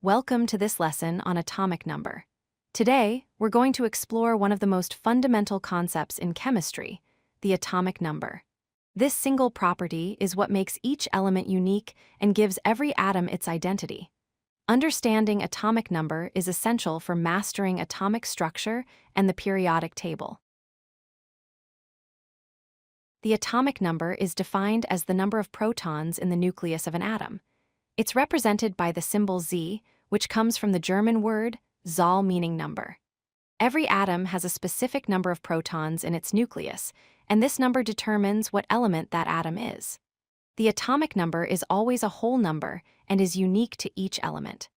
Welcome to this lesson on atomic number. Today, we're going to explore one of the most fundamental concepts in chemistry, the atomic number. This single property is what makes each element unique and gives every atom its identity. Understanding atomic number is essential for mastering atomic structure and the periodic table. The atomic number is defined as the number of protons in the nucleus of an atom. It's represented by the symbol Z, which comes from the German word Zahl, meaning number. Every atom has a specific number of protons in its nucleus, and this number determines what element that atom is. The atomic number is always a whole number and is unique to each element.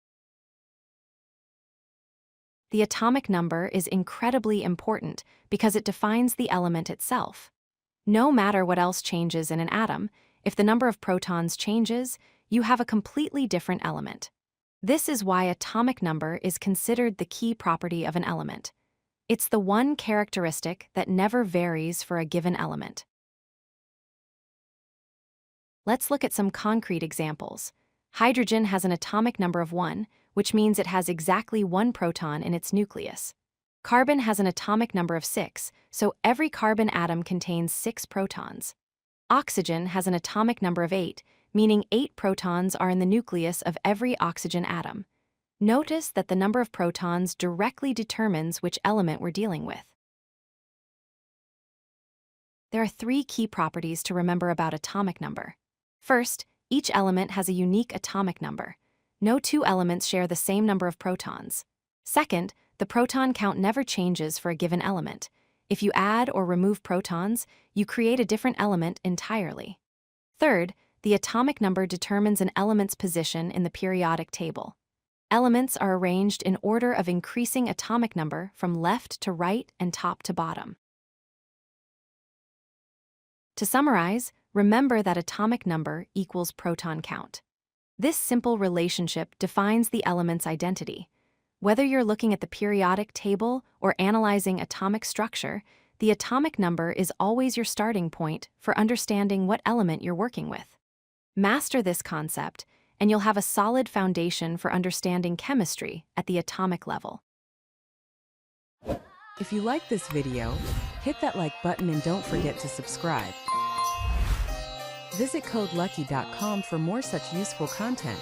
The atomic number is incredibly important because it defines the element itself. No matter what else changes in an atom, if the number of protons changes, you have a completely different element. This is why atomic number is considered the key property of an element. It's the one characteristic that never varies for a given element. Let's look at some concrete examples. Hydrogen has an atomic number of 1, which means it has exactly 1 proton in its nucleus. Carbon has an atomic number of 6, so every carbon atom contains 6 protons. Oxygen has an atomic number of 8, meaning 8 protons are in the nucleus of every oxygen atom. Notice that the number of protons directly determines which element we're dealing with. There are 3 key properties to remember about atomic number. First, each element has a unique atomic number. No 2 elements share the same number of protons. Second, the proton count never changes for a given element. If you add or remove protons, you create a different element entirely. Third, the atomic number determines an element's position in the periodic table. Elements are arranged in order of increasing atomic number from left to right and top to bottom. To summarize, remember that atomic number equals proton count. This simple relationship defines the element's identity. Whether you're looking at the periodic table or analyzing atomic structure, the atomic number is always your starting point for understanding what element you're working with. Master this concept, and you'll have a solid foundation for understanding chemistry at the atomic level. If you like this video, hit that like button and don't forget to subscribe. Visit codelucky.com for more such useful content.